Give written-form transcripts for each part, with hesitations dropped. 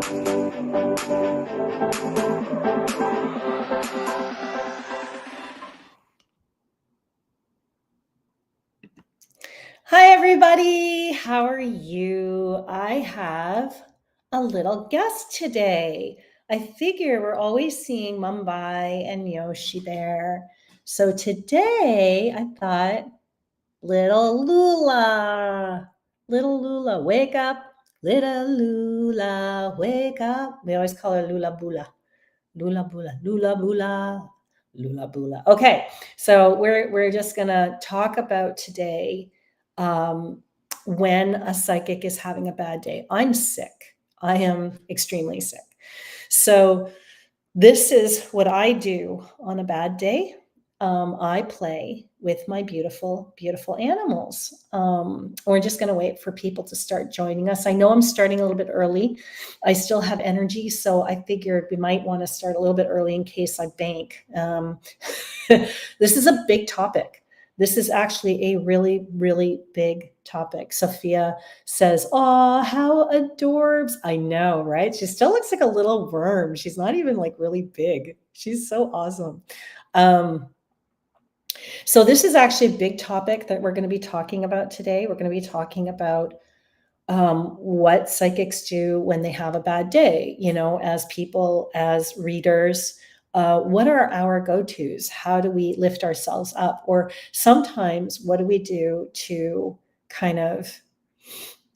Hi, everybody. How are you? I have a little guest today. I figure we're always seeing Mumbai and Yoshi there. So today I thought, little Lula, wake up. Little Lula, wake up. We always call her Lula Bula. Lula Bula, Lula Bula, Lula Bula. Okay, so we're just gonna talk about today um, when a psychic is having a bad day. I'm sick. I am extremely sick. So this is what I do on a bad day. I play with my beautiful, beautiful animals. We're just going to wait for people to start joining us. I know I'm starting a little bit early. I still have energy, so I figured we might want to start a little bit early in case I bank. This is a big topic. This is actually a really, really big topic. Sophia says, "Oh, how adorbs." I know, right? She still looks like a little worm. She's not even like really big. She's so awesome. Um, so this is actually a big topic that we're going to be talking about today. We're going to be talking about what psychics do when they have a bad day, as people, as readers. What are our go-tos? How do we lift ourselves up? Or sometimes, what do we do to kind of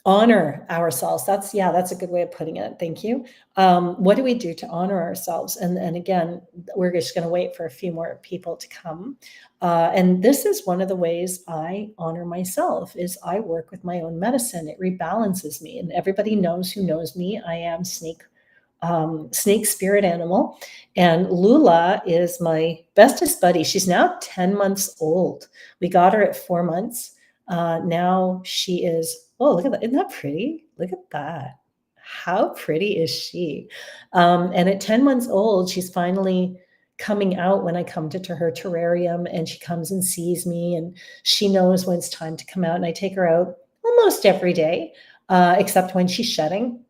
honor ourselves? That's a good way of putting it. Thank you. What do we do to honor ourselves? And again, we're just going to wait for a few more people to come. And this is one of the ways I honor myself is I work with my own medicine. It rebalances me, and everybody knows who knows me. I am snake spirit animal, and Lula is my bestest buddy. She's now 10 months old. We got her at 4 months. Now she is, oh, look at that. Isn't that pretty? Look at that. How pretty is she? And at 10 months old, she's finally coming out when I come to her terrarium, and she comes and sees me, and she knows when it's time to come out. And I take her out almost every day, except when she's shedding.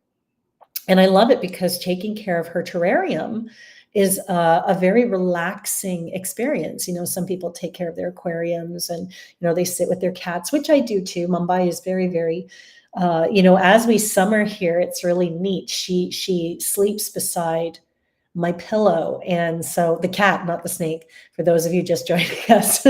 And I love it because taking care of her terrarium is a very relaxing experience. Some people take care of their aquariums and, they sit with their cats, which I do too. Mumbai is very, very, as we summer here, it's really neat. She sleeps beside my pillow. And so the cat, not the snake, for those of you just joining us,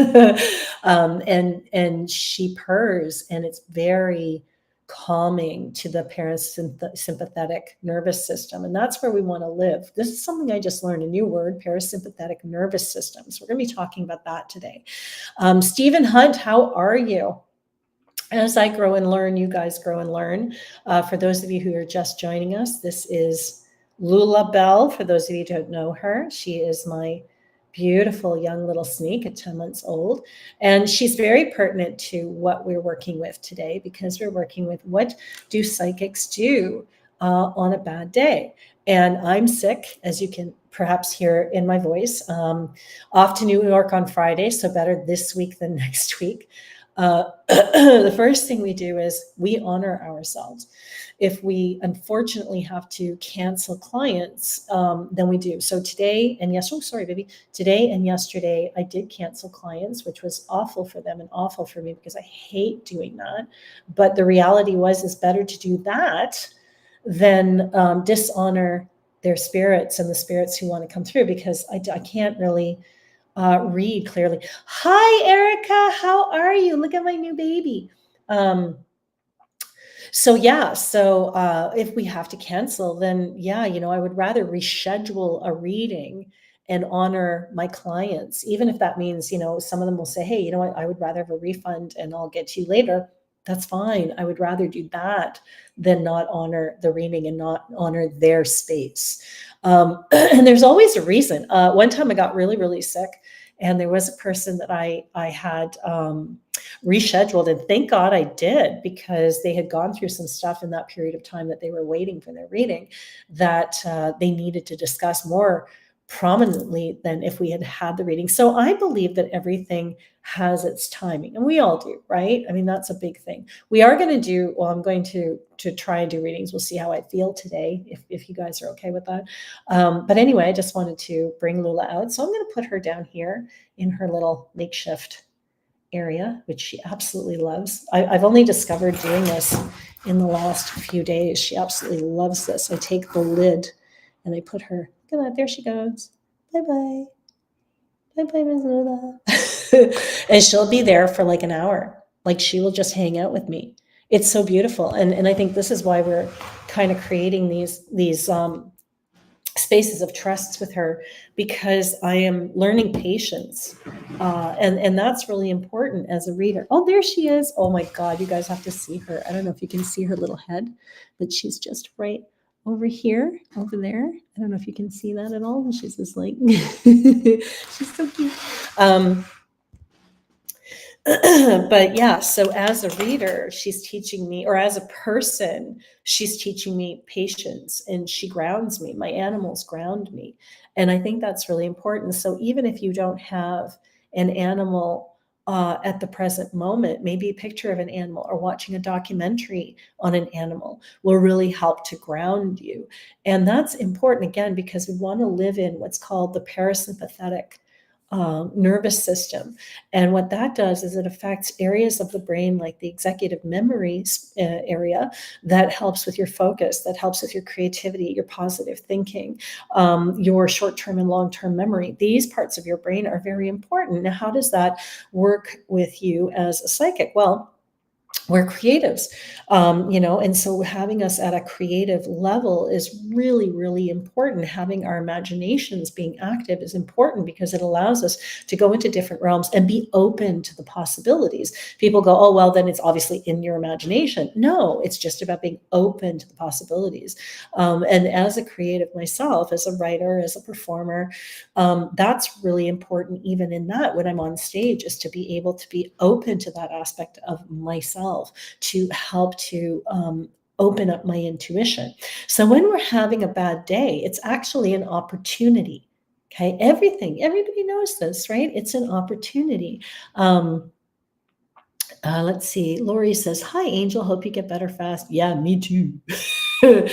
and she purrs, and it's very calming to the parasympathetic nervous system. And that's where we want to live. This is something I just learned, a new word, parasympathetic nervous system. So we're going to be talking about that today. Stephen Hunt, how are you? As I grow and learn, you guys grow and learn. For those of you who are just joining us, this is Lula Bell. For those of you who don't know her, she is my beautiful young little sneak at 10 months old. And she's very pertinent to what we're working with today, because we're working with what do psychics do on a bad day. And I'm sick, as you can perhaps hear in my voice. Off to New York on Friday, so better this week than next week. The first thing we do is we honor ourselves. If we unfortunately have to cancel clients, then we do. So today and today and yesterday, I did cancel clients, which was awful for them and awful for me because I hate doing that. But the reality was, it's better to do that than dishonor their spirits and the spirits who want to come through, because I can't really read clearly. Hi, Erica. How are you? Look at my new baby. So if we have to cancel, then I would rather reschedule a reading and honor my clients, even if that means, some of them will say, hey, you know what, I would rather have a refund and I'll get to you later. That's fine. I would rather do that than not honor the reading and not honor their space. And there's always a reason. One time I got really, really sick, and there was a person that I had rescheduled, and thank God I did, because they had gone through some stuff in that period of time that they were waiting for their reading that they needed to discuss more prominently than if we had had the reading. So I believe that everything has its timing, and we all do, right? I mean, that's a big thing. We are going to do, well, I'm going to try and do readings. We'll see how I feel today, if you guys are okay with that. But anyway, I just wanted to bring Lula out. So I'm going to put her down here in her little makeshift area, which she absolutely loves. I've only discovered doing this in the last few days. She absolutely loves this. I take the lid and I put her, look at that, there she goes. Bye-bye. Bye-bye, Miss Lula. And she'll be there for like an hour. Like she will just hang out with me. It's so beautiful. And I think this is why we're kind of creating these spaces of trust with her, because I am learning patience. And that's really important as a reader. Oh, there she is. Oh my God, you guys have to see her. I don't know if you can see her little head, but she's just right over here, over there. I don't know if you can see that at all. She's just like, she's so cute. But yeah, so as a reader, she's teaching me, or as a person, she's teaching me patience, and she grounds me. My animals ground me. And I think that's really important. So even if you don't have an animal at the present moment, maybe a picture of an animal or watching a documentary on an animal will really help to ground you. And that's important, again, because we want to live in what's called the parasympathetic nervous system. And what that does is it affects areas of the brain like the executive memories area that helps with your focus, that helps with your creativity, your positive thinking, your short-term and long-term memory. These parts of your brain are very important. Now, how does that work with you as a psychic? Well, we're creatives, and so having us at a creative level is really, really important. Having our imaginations being active is important because it allows us to go into different realms and be open to the possibilities. People go, oh, well, then it's obviously in your imagination. No, it's just about being open to the possibilities. And as a creative myself, as a writer, as a performer, that's really important even in that when I'm on stage, is to be able to be open to that aspect of myself, to help to open up my intuition. So when we're having a bad day, it's actually an opportunity. Okay, everybody knows this, right? It's an opportunity. Let's see. Lori says, hi, Angel. Hope you get better fast. Yeah, me too. But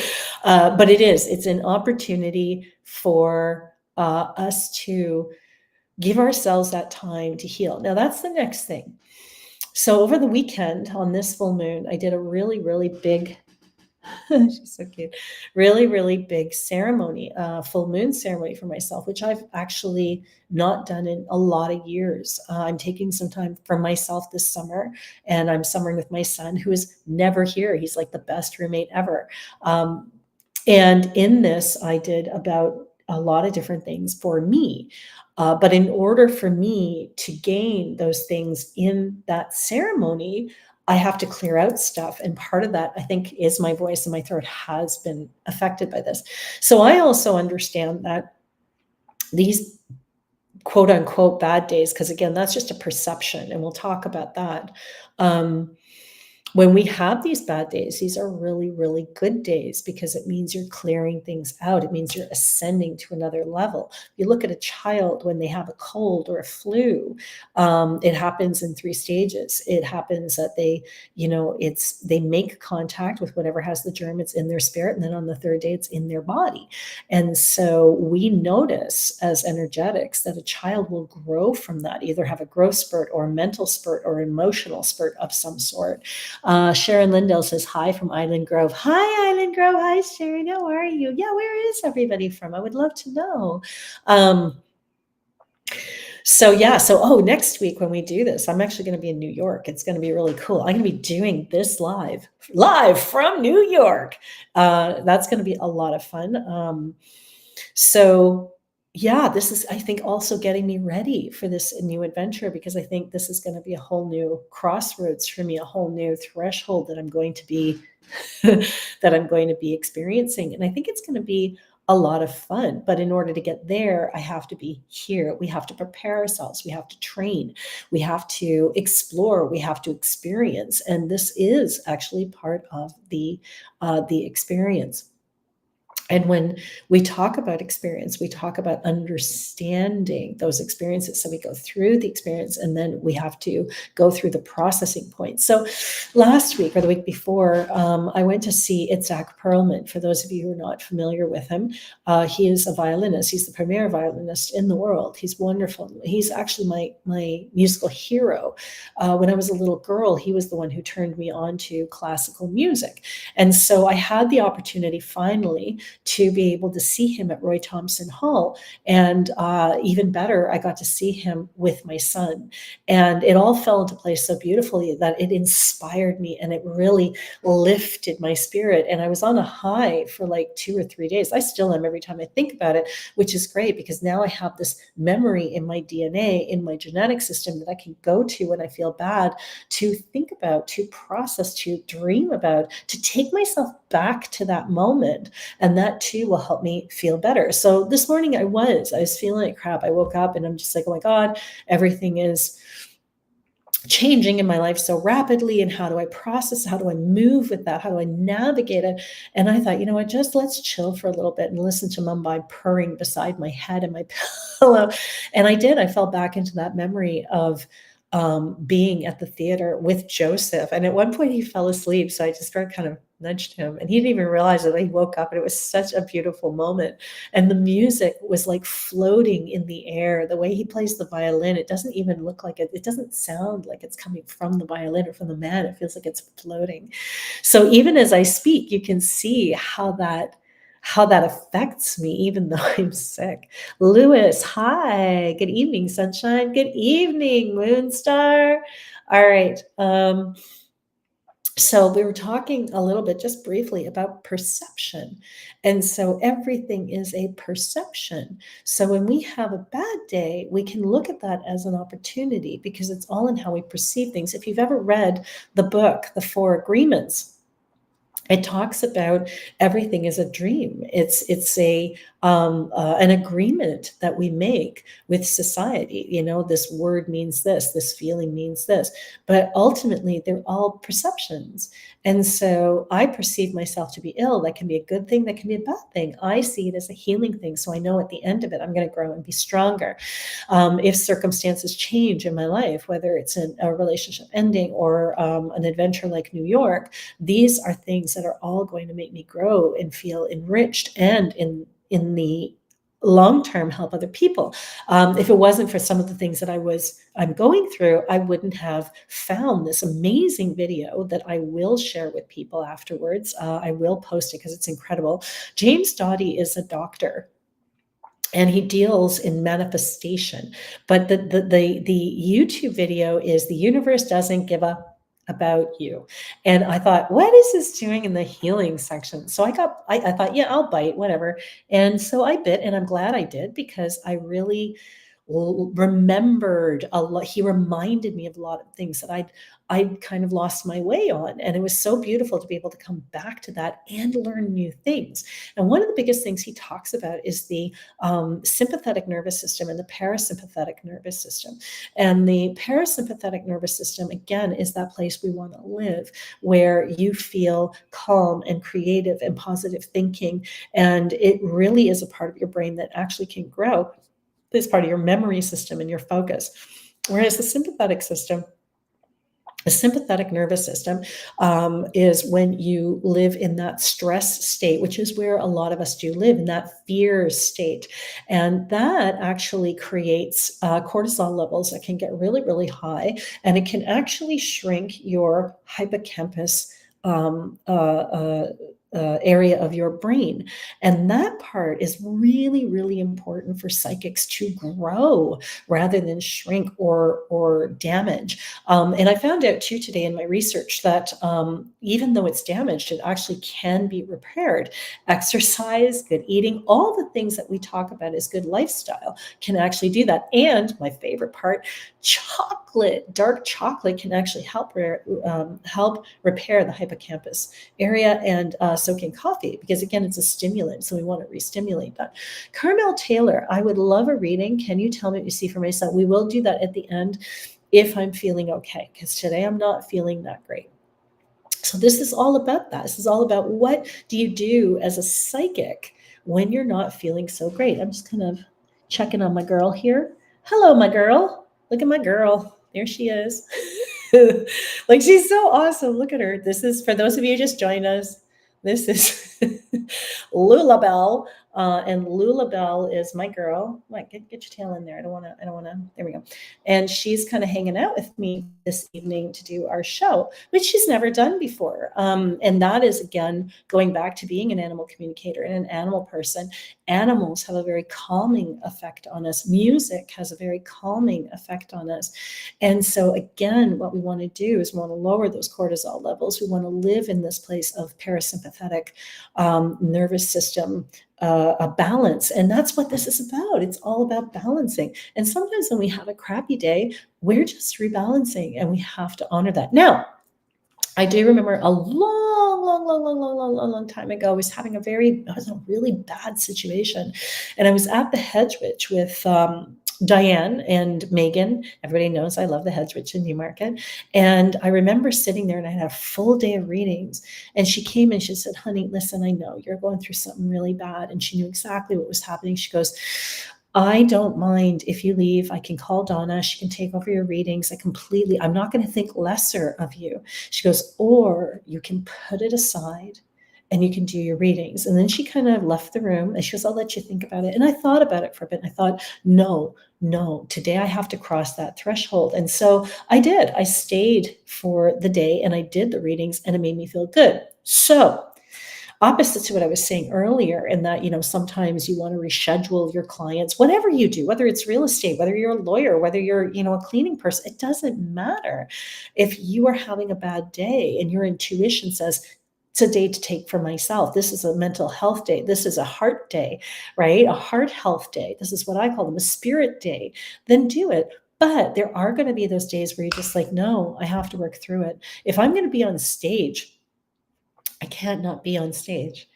it's an opportunity for us to give ourselves that time to heal. Now, that's the next thing. So over the weekend on this full moon, I did a really, really big, she's so cute, really, really big ceremony, full moon ceremony for myself, which I've actually not done in a lot of years. I'm taking some time for myself this summer, and I'm summering with my son, who is never here. He's like the best roommate ever. And in this, I did about a lot of different things for me. But in order for me to gain those things in that ceremony, I have to clear out stuff. And part of that, I think, is my voice and my throat has been affected by this. So I also understand that these quote unquote bad days, because again, that's just a perception, and we'll talk about that. When we have these bad days, these are really, really good days, because it means you're clearing things out. It means you're ascending to another level. You look at a child when they have a cold or a flu, it happens in 3 stages. It happens that they make contact with whatever has the germ. It's in their spirit. And then on the 3rd day, it's in their body. And so we notice as energetics that a child will grow from that, either have a growth spurt or a mental spurt or emotional spurt of some sort. Sharon Lindell says, hi from Island Grove. Hi, Island Grove. Hi, Sharon. How are you? Yeah, where is everybody from? I would love to know. So next week when we do this, I'm actually going to be in New York. It's going to be really cool. I'm going to be doing this live from New York. That's going to be a lot of fun. This is, I think, also getting me ready for this new adventure, because I think this is going to be a whole new crossroads for me, a whole new threshold that I'm going to be experiencing. And I think it's going to be a lot of fun. But in order to get there, I have to be here. We have to prepare ourselves. We have to train. We have to explore. We have to experience. And this is actually part of the experience. And when we talk about experience, we talk about understanding those experiences. So we go through the experience and then we have to go through the processing point. So last week or the week before, I went to see Itzhak Perlman. For those of you who are not familiar with him, he is a violinist. He's the premier violinist in the world. He's wonderful. He's actually my musical hero. When I was a little girl, he was the one who turned me on to classical music. And so I had the opportunity finally to be able to see him at Roy Thompson Hall. And even better, I got to see him with my son. And it all fell into place so beautifully that it inspired me and it really lifted my spirit. And I was on a high for like 2 or 3 days. I still am every time I think about it, which is great because now I have this memory in my DNA, in my genetic system that I can go to when I feel bad, to think about, to process, to dream about, to take myself back to that moment. And that too will help me feel better. So this morning I was feeling like crap. I woke up and I'm just like, oh my God, everything is changing in my life so rapidly. And how do I process? How do I move with that? How do I navigate it? And I thought, you know what, just let's chill for a little bit and listen to Mumbai purring beside my head and my pillow. And I did. I fell back into that memory of being at the theater with Joseph. And at one point he fell asleep. So I just started kind of nudged him and he didn't even realize that he woke up, and it was such a beautiful moment. And the music was like floating in the air. The way he plays the violin, it doesn't even look like it doesn't sound like it's coming from the violin or from the man. It feels like it's floating. So even as I speak, you can see how that affects me, even though I'm sick. Lewis, hi. Good evening, sunshine. Good evening, Moonstar. All right. So we were talking a little bit just briefly about perception. And so everything is a perception. So when we have a bad day, we can look at that as an opportunity because it's all in how we perceive things. If you've ever read the book, The Four Agreements, it talks about everything is a dream. It's an agreement that we make with society. You know, this word means this feeling means this, but ultimately they're all perceptions. And so I perceive myself to be ill. That can be a good thing. That can be a bad thing. I see it as a healing thing. So I know at the end of it, I'm going to grow and be stronger. If circumstances change in my life, whether it's a relationship ending or an adventure like New York, these are things that are all going to make me grow and feel enriched, and in the long term help other people. If it wasn't for some of the things that I'm going through, I wouldn't have found this amazing video that I will share with people afterwards. I will post it because it's incredible. James Doughty is a doctor and he deals in manifestation. But the YouTube video is The Universe Doesn't Give a About You. And I thought, what is this doing in the healing section? So I thought, yeah, I'll bite, whatever. And so I bit, and I'm glad I did because I really remembered a lot. He reminded me of a lot of things that I'd kind of lost my way on. And it was so beautiful to be able to come back to that and learn new things. And one of the biggest things he talks about is the sympathetic nervous system and the parasympathetic nervous system. And the parasympathetic nervous system, again, is that place we want to live, where you feel calm and creative and positive thinking. And it really is a part of your brain that actually can grow. This part of your memory system and your focus. Whereas the sympathetic nervous system is when you live in that stress state, which is where a lot of us do live, in that fear state. And that actually creates cortisol levels that can get really, really high. And it can actually shrink your hippocampus area of your brain. And that part is really, really important for psychics to grow rather than shrink or damage. And I found out too today in my research that even though it's damaged, it actually can be repaired. Exercise, good eating, all the things that we talk about as good lifestyle can actually do that. And my favorite part, chocolate, dark chocolate can actually help repair the hippocampus area, and so can coffee, because again, it's a stimulant. So we want to re-stimulate that. Carmel Taylor, I would love a reading. Can you tell me what you see for myself? We will do that at the end if I'm feeling okay, because today I'm not feeling that great. So this is all about that. This is all about what do you do as a psychic when you're not feeling so great. I'm just kind of checking on my girl here. Hello, my girl. Look at my girl. There she is. Like, she's so awesome. Look at her. This is, for those of you who just joined us, this is Lulabelle. And Lulabelle is my girl. Like, get your tail in there. I don't want to, there we go. And she's kind of hanging out with me this evening to do our show, which she's never done before. And that is, again, going back to being an animal communicator and an animal person. Animals have a very calming effect on us. Music has a very calming effect on us. And so, again, what we want to do is we want to lower those cortisol levels. We want to live in this place of parasympathetic nervous system, a balance. And that's what this is about. It's all about balancing. And sometimes when we have a crappy day, we're just rebalancing, and we have to honor that. Now, I do remember a long time ago, I was having a really bad situation. And I was at the Hedge Witch with Diane and Megan. Everybody knows I love the Hedge Witch in Newmarket. And I remember sitting there, and I had a full day of readings. And she came and she said, honey, listen, I know you're going through something really bad. And she knew exactly what was happening. She goes, I don't mind if you leave. I can call Donna. She can take over your readings. I'm not going to think lesser of you. She goes, or you can put it aside and you can do your readings. And then she kind of left the room, and she goes, I'll let you think about it. And I thought about it for a bit. And I thought, no, today I have to cross that threshold. And so I did. I stayed for the day and I did the readings, and it made me feel good. So, opposite to what I was saying earlier, in that, sometimes you want to reschedule your clients, whatever you do, whether it's real estate, whether you're a lawyer, whether you're, a cleaning person, it doesn't matter. If you are having a bad day and your intuition says, it's a day to take for myself. This is a mental health day. This is a heart day, right? A heart health day. This is what I call them, a spirit day. Then do it. But there are going to be those days where you're just like, no, I have to work through it. If I'm going to be on stage, I can't not be on stage,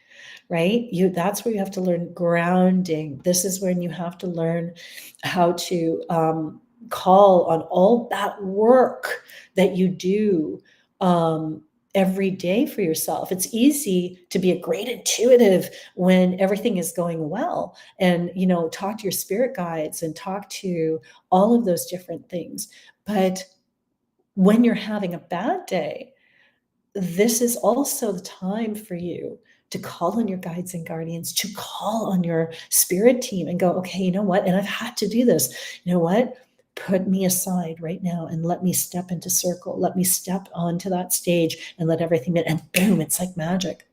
right? That's where you have to learn grounding. This is when you have to learn how to call on all that work that you do every day for yourself. It's easy to be a great intuitive when everything is going well, and talk to your spirit guides and talk to all of those different things. But when you're having a bad day, this is also the time for you to call on your guides and guardians, to call on your spirit team and go, okay, you know what? And I've had to do this. You know what? Put me aside right now and let me step into circle. Let me step onto that stage and let everything in. And boom, it's like magic.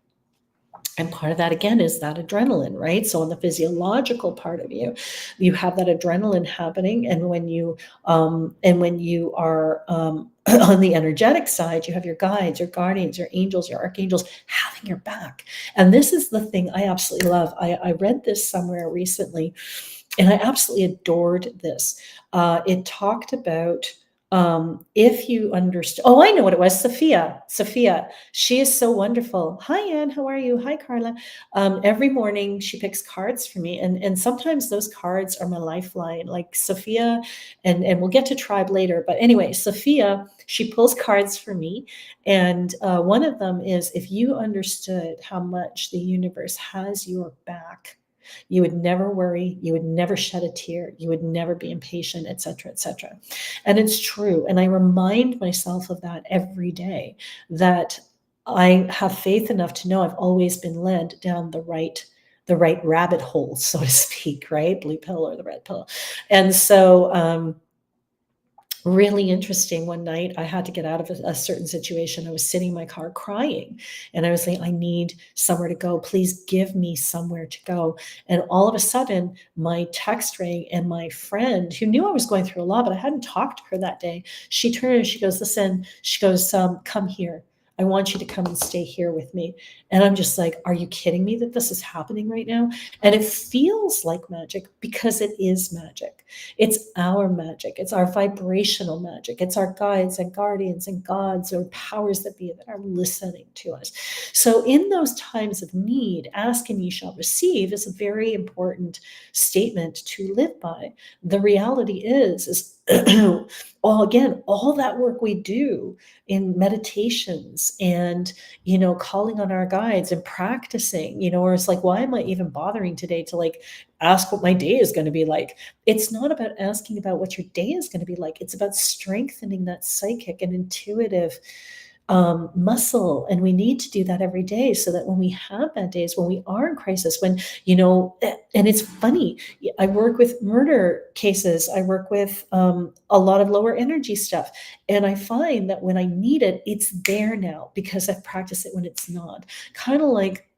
And part of that, again, is that adrenaline, right? So on the physiological part of you, you have that adrenaline happening. And when you are on the energetic side, you have your guides, your guardians, your angels, your archangels having your back. And this is the thing I absolutely love. I read this somewhere recently, and I absolutely adored this. It talked about, if you understand, I know what it was. Sophia, she is so wonderful. Hi, Anne, how are you? Hi, Carla. Every morning she picks cards for me, and sometimes those cards are my lifeline, like Sophia, and we'll get to tribe later. But anyway, Sophia, she pulls cards for me, and one of them is, if you understood how much the universe has your back, you would never worry, you would never shed a tear, you would never be impatient, etc., etc. And it's true. And I remind myself of that every day, that I have faith enough to know I've always been led down the right rabbit hole, so to speak, right? Blue pill or the red pill. And so really interesting. One night I had to get out of a certain situation. I was sitting in my car crying, and I was like, I need somewhere to go. Please give me somewhere to go. And all of a sudden my text rang, and my friend, who knew I was going through a lot, but I hadn't talked to her that day, she turned and she goes, listen, she goes, come here. I want you to come and stay here with me. And I'm just like, are you kidding me that this is happening right now? And it feels like magic, because it is magic. It's our magic. It's our vibrational magic. It's our guides and guardians and gods or powers that be that are listening to us. So in those times of need, ask and ye shall receive is a very important statement to live by. The reality is all that work we do in meditations and, calling on our guides and practicing, or it's like, why am I even bothering today to like ask what my day is going to be like? It's not about asking about what your day is going to be like. It's about strengthening that psychic and intuitive muscle. And we need to do that every day so that when we have bad days, when we are in crisis, when, and it's funny, I work with murder cases, I work with a lot of lower energy stuff. And I find that when I need it, it's there now because I've practiced it when it's not. Kind of like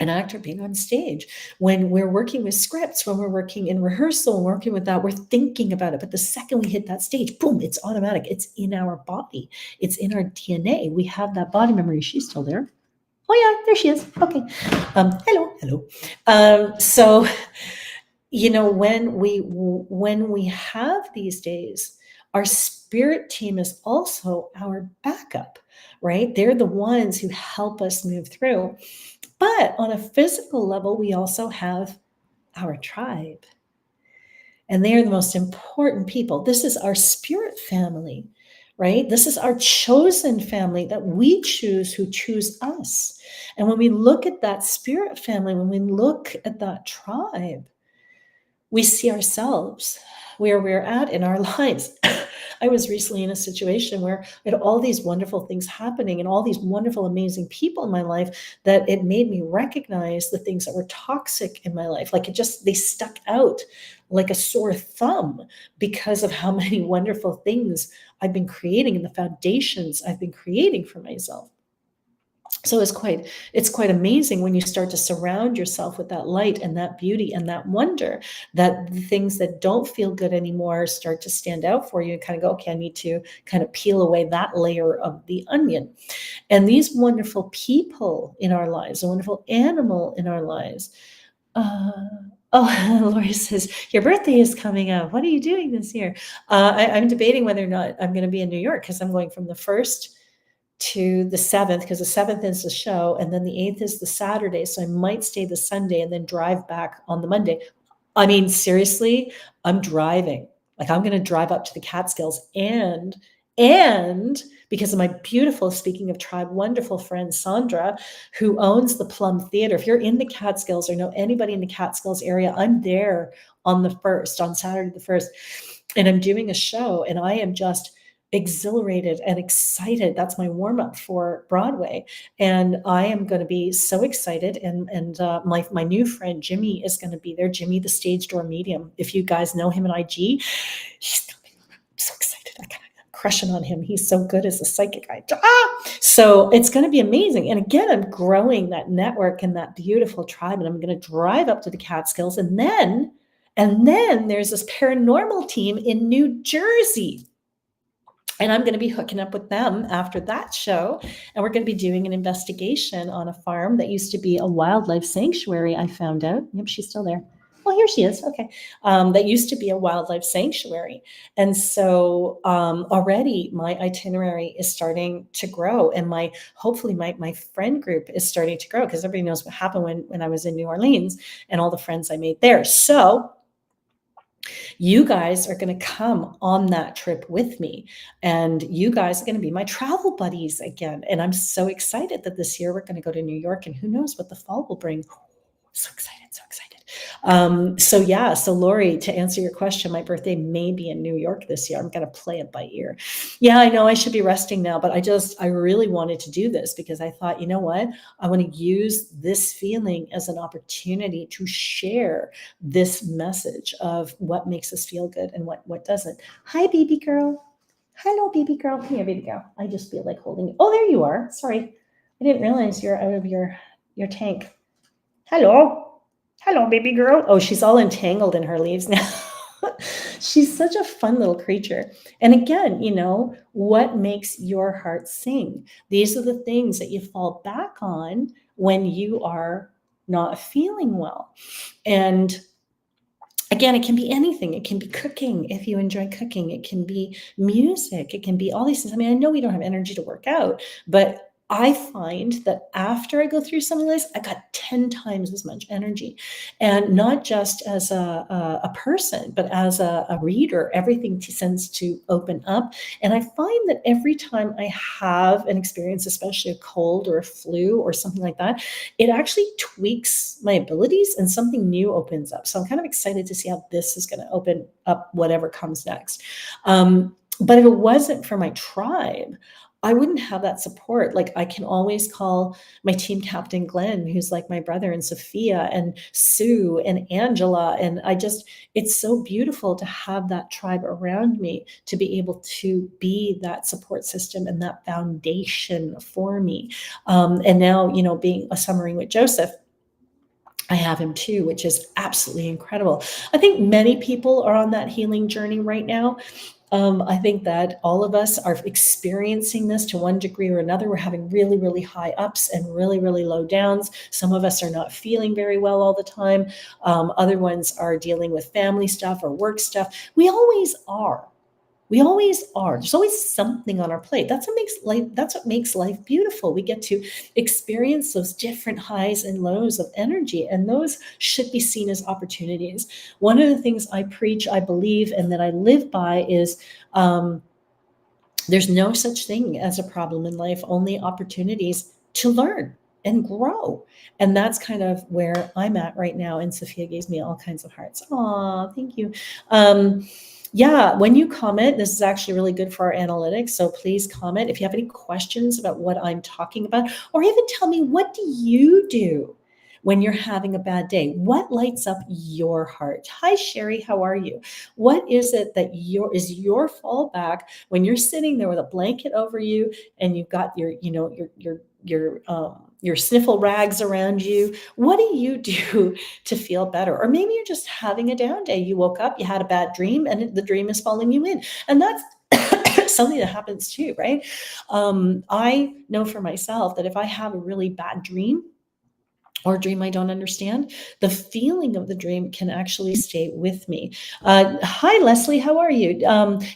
an actor being on stage. When we're working with scripts, when we're working in rehearsal and working with that, we're thinking about it. But the second we hit that stage, boom, it's automatic. It's in our body. It's in our DNA. We have that body memory. She's still there. Oh yeah, there she is. Okay. Hello. So, when we have these days, our spirit team is also our backup, right? They're the ones who help us move through. But on a physical level, we also have our tribe. And they are the most important people. This is our spirit family, right? This is our chosen family that we choose, who choose us. And when we look at that spirit family, when we look at that tribe, we see ourselves where we're at in our lives. I was recently in a situation where I had all these wonderful things happening and all these wonderful, amazing people in my life that it made me recognize the things that were toxic in my life. Like they stuck out like a sore thumb because of how many wonderful things I've been creating and the foundations I've been creating for myself. So it's quite amazing when you start to surround yourself with that light and that beauty and that wonder, that the things that don't feel good anymore start to stand out for you and kind of go, okay, I need to kind of peel away that layer of the onion. And these wonderful people in our lives, a wonderful animal in our lives. Lori says, your birthday is coming up. What are you doing this year? I'm debating whether or not I'm going to be in New York because I'm going from the 1st to the 7th, because the 7th is the show, and then the 8th is the Saturday. So I might stay the Sunday and then drive back on the Monday. I mean, seriously, I'm driving. Like, I'm going to drive up to the Catskills and because of my beautiful, speaking of tribe, wonderful friend Sandra, who owns the Plum Theater. If you're in the Catskills or know anybody in the Catskills area, I'm there on the 1st, on Saturday the 1st, and I'm doing a show, and I am just exhilarated and excited. That's my warm-up for Broadway, and I am going to be so excited. And my new friend Jimmy is going to be there. Jimmy, the stage door medium. If you guys know him in IG, he's coming. I'm so excited. I kind of crushing on him. He's so good as a psychic guy. So it's going to be amazing. And again, I'm growing that network and that beautiful tribe. And I'm going to drive up to the Catskills, and then there's this paranormal team in New Jersey. And I'm going to be hooking up with them after that show. And we're going to be doing an investigation on a farm that used to be a wildlife sanctuary, I found out. Yep, she's still there. Well, here she is. Okay. That used to be a wildlife sanctuary. And so already my itinerary is starting to grow. And hopefully my friend group is starting to grow, because everybody knows what happened when I was in New Orleans and all the friends I made there. So you guys are going to come on that trip with me, and you guys are going to be my travel buddies again. And I'm so excited that this year we're going to go to New York, and who knows what the fall will bring. So excited. So Lori, to answer your question, my birthday may be in New York this year. I'm going to play it by ear. Yeah, I know I should be resting now, but I really wanted to do this because I thought, you know what? I want to use this feeling as an opportunity to share this message of what makes us feel good and what doesn't. Hi, baby girl. Hello, baby girl. Come here, baby girl. I just feel like holding you. Oh, there you are. Sorry. I didn't realize you're out of your tank. Hello, baby girl. Oh, she's all entangled in her leaves now. She's such a fun little creature. And again, what makes your heart sing? These are the things that you fall back on when you are not feeling well. And again, it can be anything. It can be cooking if you enjoy cooking. It can be music. It can be all these things. I mean, I know we don't have energy to work out, but I find that after I go through something like this, I got 10 times as much energy. And not just as a person, but as a reader, everything tends to open up. And I find that every time I have an experience, especially a cold or a flu or something like that, it actually tweaks my abilities and something new opens up. So I'm kind of excited to see how this is going to open up whatever comes next. But if it wasn't for my tribe, I wouldn't have that support. Like I can always call my team captain Glenn, who's like my brother, and Sophia and Sue and Angela. And it's so beautiful to have that tribe around me to be able to be that support system and that foundation for me. And now, being a submarine with Joseph, I have him too, which is absolutely incredible. I think many people are on that healing journey right now. I think that all of us are experiencing this to one degree or another. We're having really, really high ups and really, really low downs. Some of us are not feeling very well all the time. Other ones are dealing with family stuff or work stuff. We always are. We always are. There's always something on our plate. That's what makes life beautiful. We get to experience those different highs and lows of energy, and those should be seen as opportunities. One of the things I preach, I believe, and that I live by is there's no such thing as a problem in life, only opportunities to learn and grow. And that's kind of where I'm at right now. And Sophia gives me all kinds of hearts. Aw, thank you. Yeah, when you comment, this is actually really good for our analytics. So please comment if you have any questions about what I'm talking about, or even tell me, what do you do when you're having a bad day? What lights up your heart? Hi, Sherry, how are you? What is it that is your fallback when you're sitting there with a blanket over you and you've got your sniffle rags around you? What do you do to feel better? Or maybe you're just having a down day. You woke up, you had a bad dream, and the dream is following you in. And that's something that happens too, right? I know for myself that if I have a really bad dream, or a dream I don't understand, the feeling of the dream can actually stay with me. Hi, Leslie, how are you?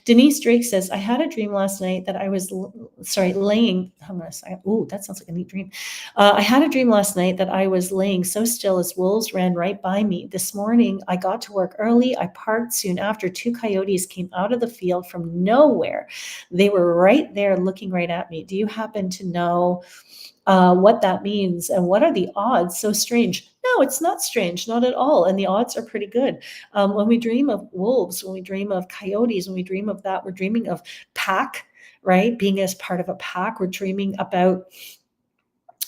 Denise Drake says, I had a dream last night that I was, laying, hang on a second. Ooh, that sounds like a neat dream. I had a dream last night that I was laying so still as wolves ran right by me. This morning, I got to work early. I parked soon after. 2 coyotes came out of the field from nowhere. They were right there looking right at me. Do you happen to know what that means, and what are the odds? So strange. No, it's not strange, not at all. And the odds are pretty good. When we dream of wolves, when we dream of coyotes, when we dream of that, we're dreaming of pack, right? Being as part of a pack. We're dreaming about,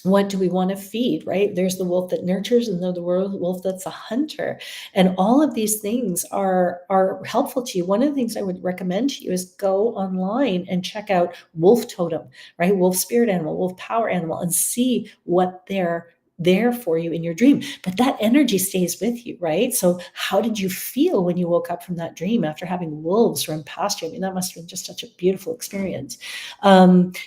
what do we want to feed, right? There's the wolf that nurtures, and there's the wolf that's a hunter. And all of these things are helpful to you. One of the things I would recommend to you is go online and check out wolf totem, right? Wolf spirit animal, wolf power animal, and see what they're there for you in your dream. But that energy stays with you, right? So how did you feel when you woke up from that dream after having wolves run past you? I mean, that must have been just such a beautiful experience.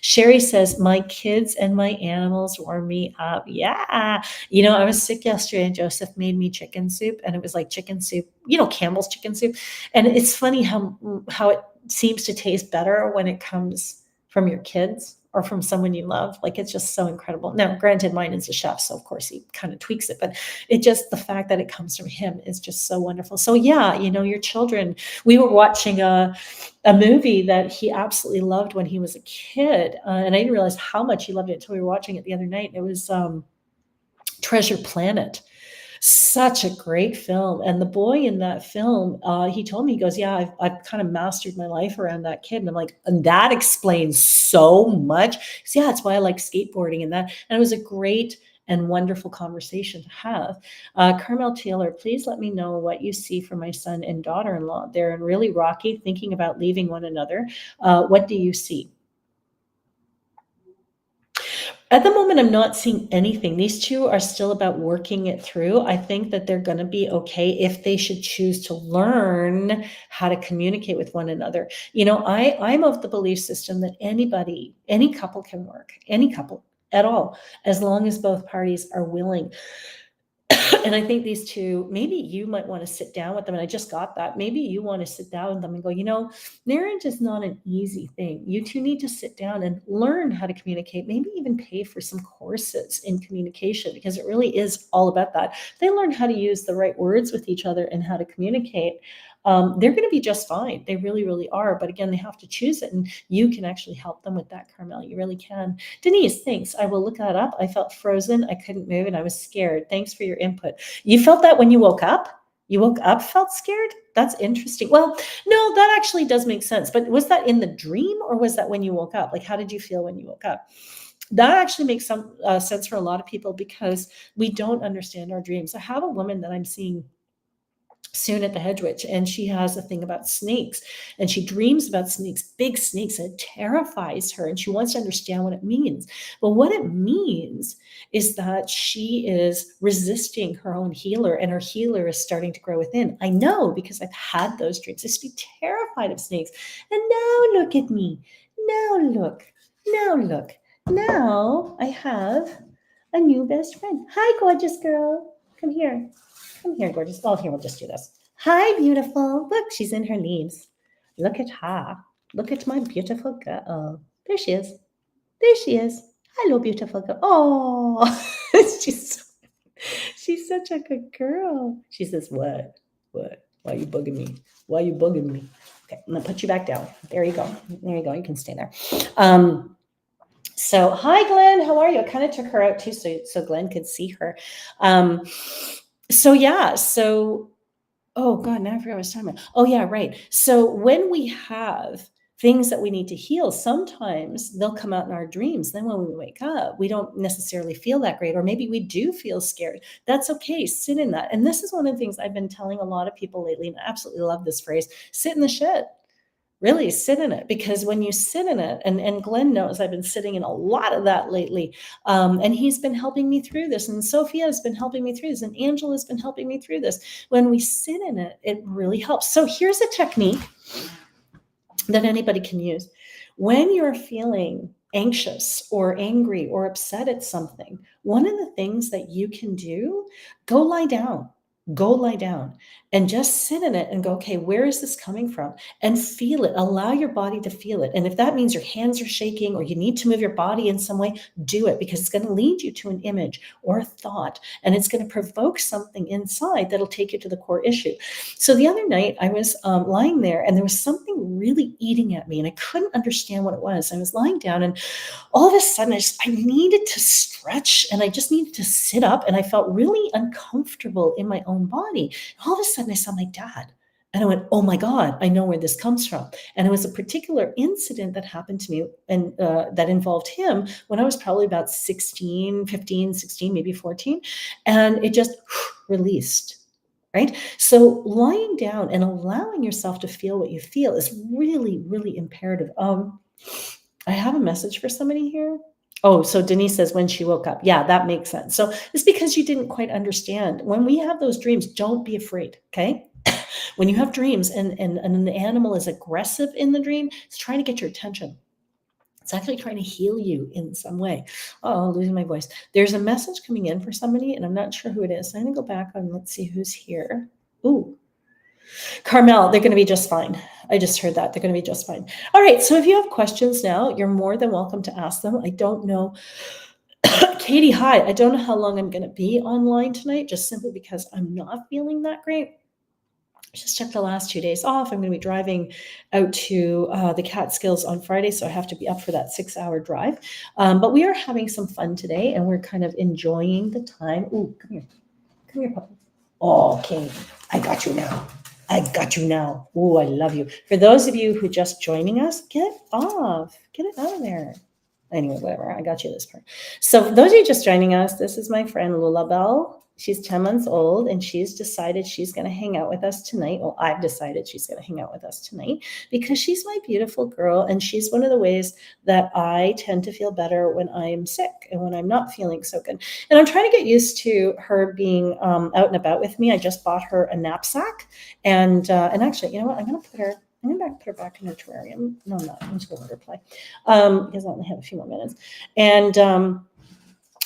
Sherry says, my kids and my animals warm me up. Yeah. I was sick yesterday, and Joseph made me chicken soup, and it was like chicken soup, Campbell's chicken soup. And it's funny how it seems to taste better when it comes from your kids or from someone you love. Like, it's just so incredible. Now, granted, mine is a chef, so of course he kind of tweaks it, but the fact that it comes from him is just so wonderful. So yeah, your children, we were watching a movie that he absolutely loved when he was a kid. And I didn't realize how much he loved it until we were watching it the other night. It was Treasure Planet. Such a great film. And the boy in that film, he told me, he goes, yeah, I've kind of mastered my life around that kid. And I'm like, and that explains so much. Yeah, that's why I like skateboarding and that. And it was a great and wonderful conversation to have. Carmel Taylor, please let me know what you see for my son and daughter-in-law. They're really rocky, thinking about leaving one another. What do you see? At the moment, I'm not seeing anything. These two are still about working it through. I think that they're going to be okay if they should choose to learn how to communicate with one another. I'm of the belief system that any couple can work, any couple at all, as long as both parties are willing. And I think these two, maybe you might want to sit down with them. And I just got that. Maybe you want to sit down with them and go, marriage is not an easy thing. You two need to sit down and learn how to communicate, maybe even pay for some courses in communication, because it really is all about that. They learn how to use the right words with each other and how to communicate. They're going to be just fine. They really, really are. But again, they have to choose it. And you can actually help them with that, Carmel. You really can. Denise, thanks. I will look that up. I felt frozen. I couldn't move and I was scared. Thanks for your input. You felt that when you woke up? You woke up, felt scared? That's interesting. Well, no, that actually does make sense. But was that in the dream or was that when you woke up? Like, how did you feel when you woke up? That actually makes some sense for a lot of people because we don't understand our dreams. I have a woman that I'm seeing soon at the Hedge Witch, and she has a thing about snakes, and she dreams about snakes, big snakes, and it terrifies her, and she wants to understand what it means. But what it means is that she is resisting her own healer, and her healer is starting to grow within. I know because I've had those dreams. I used to be terrified of snakes, and now look at me. Now I have a new best friend. Hi, gorgeous girl. Come here. Come here, gorgeous. Oh, here, we'll just do this. Hi, beautiful. Look, she's in her leaves. Look at her. Look at my beautiful girl. There she is. There she is. Hello, beautiful girl. Oh, she's such a good girl. She says, what? Why are you bugging me? Why are you bugging me? Okay, I'm going to put you back down. There you go. There you go. You can stay there. So, hi, Glenn. How are you? I kind of took her out too so Glenn could see her. Oh God, now I forgot what I was talking about. Oh yeah, right. So when we have things that we need to heal, sometimes they'll come out in our dreams. Then when we wake up, we don't necessarily feel that great, or maybe we do feel scared. That's okay. Sit in that. And this is one of the things I've been telling a lot of people lately, and I absolutely love this phrase: sit in the shit. Really sit in it, because when you sit in it, and Glenn knows I've been sitting in a lot of that lately, and he's been helping me through this, and Sophia has been helping me through this, and Angela has been helping me through this. When we sit in it, it really helps. So here's a technique that anybody can use. When you're feeling anxious or angry or upset at something, one of the things that you can do, go lie down. Go lie down and just sit in it and go, okay, where is this coming from? And feel it. Allow your body to feel it. And if that means your hands are shaking or you need to move your body in some way, do it, because it's going to lead you to an image or a thought, and it's going to provoke something inside that'll take you to the core issue. So the other night I was lying there, and there was something really eating at me, and I couldn't understand what it was. I was lying down, and all of a sudden I needed to stretch, and I just needed to sit up, and I felt really uncomfortable in my own body. And all of a sudden I saw my dad, and I went, oh my God, I know where this comes from. And it was a particular incident that happened to me, and that involved him when I was probably about 15, 16, maybe 14. And it just released. Right? So lying down and allowing yourself to feel what you feel is really, really imperative. I have a message for somebody here. Oh, so Denise says when she woke up. Yeah, that makes sense. So it's because you didn't quite understand. When we have those dreams, don't be afraid, okay? When you have dreams and an animal is aggressive in the dream, it's trying to get your attention. It's actually trying to heal you in some way. Oh, I'm losing my voice. There's a message coming in for somebody, and I'm not sure who it is. So I'm going to go back and let's see who's here. Ooh, Carmel, they're going to be just fine. I just heard that. They're going to be just fine. All right. So if you have questions now, you're more than welcome to ask them. I don't know. Katie, hi. I don't know how long I'm going to be online tonight, just simply because I'm not feeling that great. Just took the last 2 days off. I'm going to be driving out to the Catskills on Friday, so I have to be up for that 6-hour drive. But we are having some fun today, and we're kind of enjoying the time. Ooh, come here. Come here, puppy. Oh, Katie, I got you now. I got you now. Oh, I love you. For those of you who are just joining us, get off. Get it out of there. Anyway, whatever. I got you this part. So for those of you just joining us, this is my friend Lulabelle. She's 10 months old, and she's decided she's going to hang out with us tonight. Well, I've decided she's going to hang out with us tonight because she's my beautiful girl, and she's one of the ways that I tend to feel better when I'm sick and when I'm not feeling so good. And I'm trying to get used to her being out and about with me. I just bought her a knapsack, and actually, you know what? I'm going to put her back in her terrarium. No, I'm not. I'm just going to let her play because I only have a few more minutes. And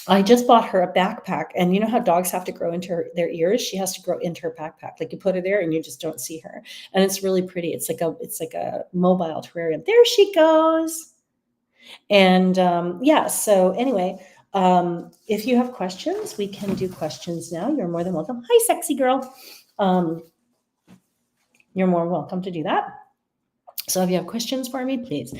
I just bought her a backpack, and you know how dogs have to grow into their ears? She has to grow into her backpack. Like you put her there and you just don't see her. And it's really pretty. It's like a mobile terrarium. There she goes. And yeah, so anyway, if you have questions, we can do questions now. You're more than welcome. Hi, sexy girl. Um, you're more welcome to do that. So if you have questions for me, please.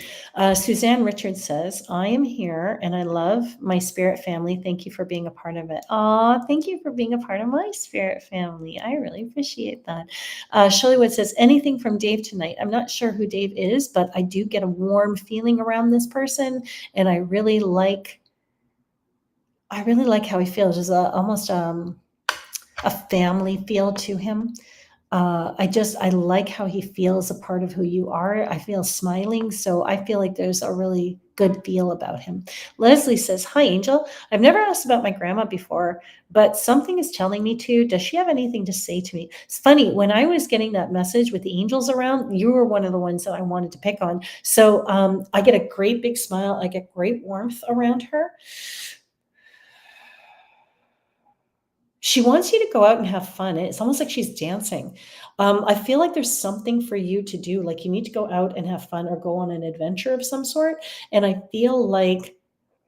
Suzanne Richards says, I am here and I love my spirit family. Thank you for being a part of it. Oh, thank you for being a part of my spirit family. I really appreciate that. Shirley Wood says, anything from Dave tonight? I'm not sure who Dave is, but I do get a warm feeling around this person. And I really like how he feels. There's almost a family feel to him. I like how he feels a part of who you are. I feel smiling. So I feel like there's a really good feel about him. Leslie says, hi, Angel. I've never asked about my grandma before, but something is telling me to. Does she have anything to say to me? It's funny. When I was getting that message with the angels around, you were one of the ones that I wanted to pick on. So I get a great big smile. I get great warmth around her. She wants you to go out and have fun. It's almost like she's dancing. I feel like there's something for you to do. Like you need to go out and have fun or go on an adventure of some sort. And I feel like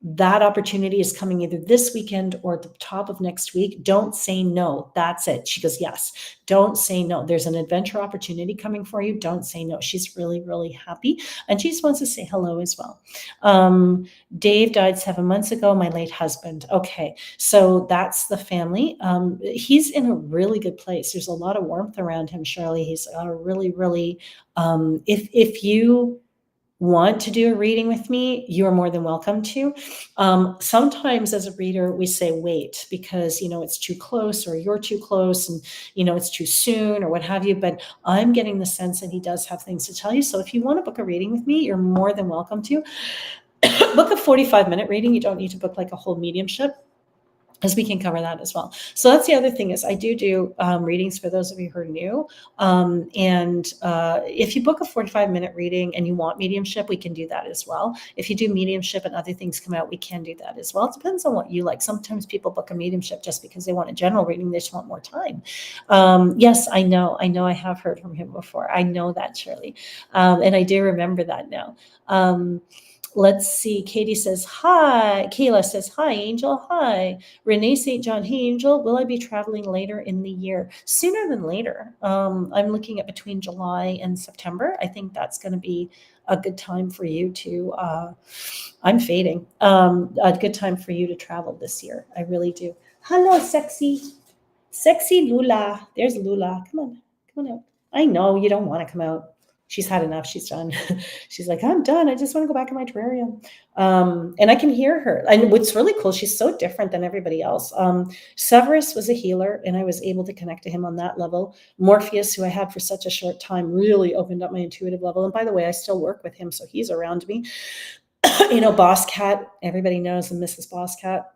that opportunity is coming either this weekend or at the top of next week. Don't say no. That's it. She goes, yes. Don't say no. There's an adventure opportunity coming for you. Don't say no. She's really, really happy. And she just wants to say hello as well. Dave died 7 months ago, my late husband. Okay. So that's the family. He's in a really good place. There's a lot of warmth around him, Shirley. He's got a really, really, if you want to do a reading with me, you are more than welcome to. Sometimes as a reader, we say wait because, it's too close or you're too close and, it's too soon or what have you. But I'm getting the sense that he does have things to tell you. So if you want to book a reading with me, you're more than welcome to. Book a 45-minute reading. You don't need to book like a whole mediumship, because we can cover that as well. So that's the other thing is I do readings for those of you who are new. If you book a 45-minute reading and you want mediumship, we can do that as well. If you do mediumship and other things come out, we can do that as well. It depends on what you like. Sometimes people book a mediumship just because they want a general reading. They just want more time. Yes, I know. I have heard from him before. I know that, Shirley. And I do remember that now. Let's see. Katie says, hi. Kayla says, hi, Angel. Hi. Renee St. John, hey, Angel. Will I be traveling later in the year? Sooner than later. I'm looking at between July and September. I think that's going to be a good time for you to, I'm fading, a good time for you to travel this year. I really do. Hello, sexy Lula. There's Lula. Come on out. I know you don't want to come out. She's had enough. She's done. She's like, I'm done. I just want to go back in my terrarium. And I can hear her. And what's really cool, she's so different than everybody else. Severus was a healer, and I was able to connect to him on that level. Morpheus, who I had for such a short time, really opened up my intuitive level. And by the way, I still work with him, so he's around me. Boss Cat, everybody knows the Mrs. Boss Cat.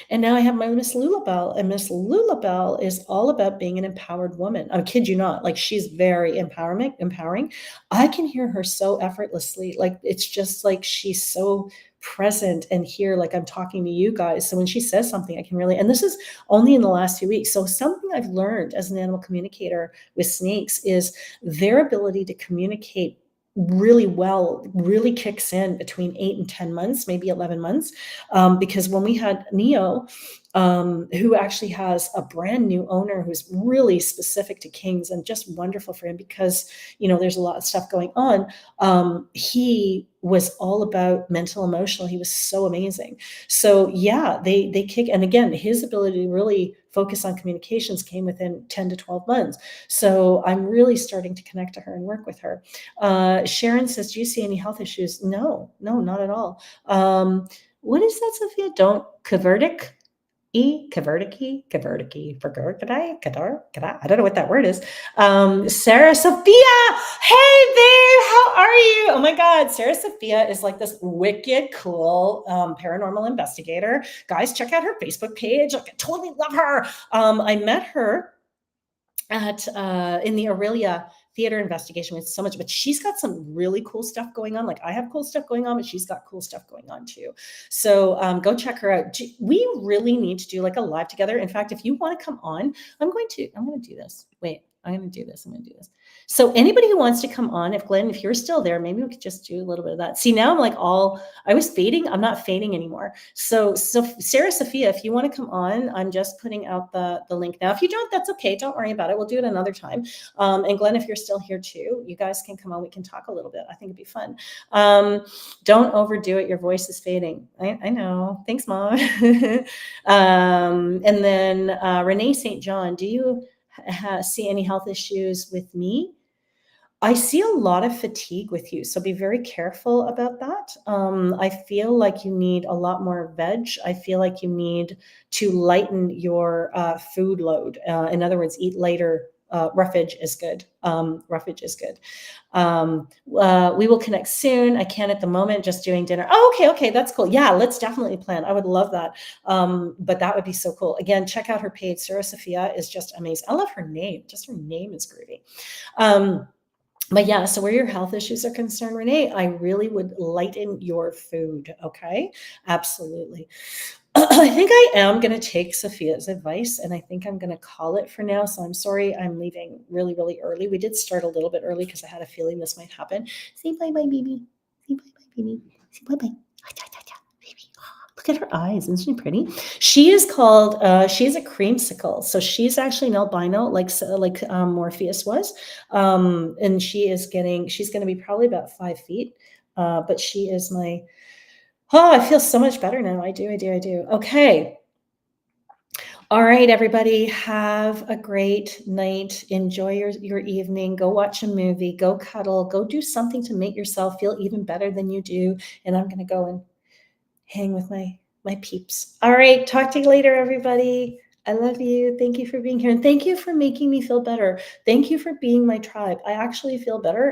And now I have my Miss Lulabelle, and Miss Lulabelle is all about being an empowered woman. I kid you not, like she's very empowering. I can hear her so effortlessly. Like it's just like she's so present and here, like I'm talking to you guys. So when she says something, I can really, and this is only in the last 2 weeks. So something I've learned as an animal communicator with snakes is their ability to communicate really well really kicks in between 8 and 10 months, maybe 11 months. Because when we had Neo, who actually has a brand new owner who's really specific to kings and just wonderful for him because, there's a lot of stuff going on. He was all about mental, emotional. He was so amazing. So yeah, they kick. And again, his ability to really focus on communications came within 10 to 12 months. So I'm really starting to connect to her and work with her. Sharon says, do you see any health issues? No, not at all. What is that, Sophia? Don't Kaverdic? Kaverdici, for I don't know what that word is. Sarah Sophia, hey babe, how are you? Oh my God, Sarah Sophia is like this wicked cool paranormal investigator. Guys, check out her Facebook page. I totally love her. I met her at in the Aurelia theater investigation with so much, but she's got some really cool stuff going on. Like I have cool stuff going on, but she's got cool stuff going on too. So go check her out. We really need to do like a live together. In fact, if you want to come on, I'm going to do this. Wait, I'm going to do this. So anybody who wants to come on, if Glenn, if you're still there, maybe we could just do a little bit of that. See, now I'm like I was fading. I'm not fading anymore. So Sarah Sophia, if you want to come on, I'm just putting out the link now. If you don't, that's okay. Don't worry about it. We'll do it another time. And Glenn, if you're still here too, you guys can come on. We can talk a little bit. I think it'd be fun. Don't overdo it. Your voice is fading. I know. Thanks, Mom. And then Renee St. John, do you see any health issues with me? I see a lot of fatigue with you, so be very careful about that. I feel like you need a lot more veg. I feel like you need to lighten your food load. In other words, eat lighter. Roughage is good. Roughage is good. We will connect soon. I can't at the moment, just doing dinner. Oh, okay. That's cool. Yeah, let's definitely plan. I would love that. But that would be so cool. Again, check out her page. Sarah Sophia is just amazing. I love her name. Just her name is groovy. But yeah, so where your health issues are concerned, Renee, I really would lighten your food. Okay. Absolutely. I think I am going to take Sophia's advice and I think I'm going to call it for now. So I'm sorry I'm leaving really, really early. We did start a little bit early because I had a feeling this might happen. Say bye-bye, baby. Say bye-bye, baby. Say bye-bye. Baby. Look at her eyes. Isn't she pretty? She is called, she's a creamsicle. So she's actually an albino, like Morpheus was. And she's going to be probably about 5 feet. But she is I feel so much better now. I do. Okay. All right, everybody. Have a great night. Enjoy your evening. Go watch a movie. Go cuddle. Go do something to make yourself feel even better than you do. And I'm going to go and hang with my peeps. All right. Talk to you later, everybody. I love you. Thank you for being here. And thank you for making me feel better. Thank you for being my tribe. I actually feel better.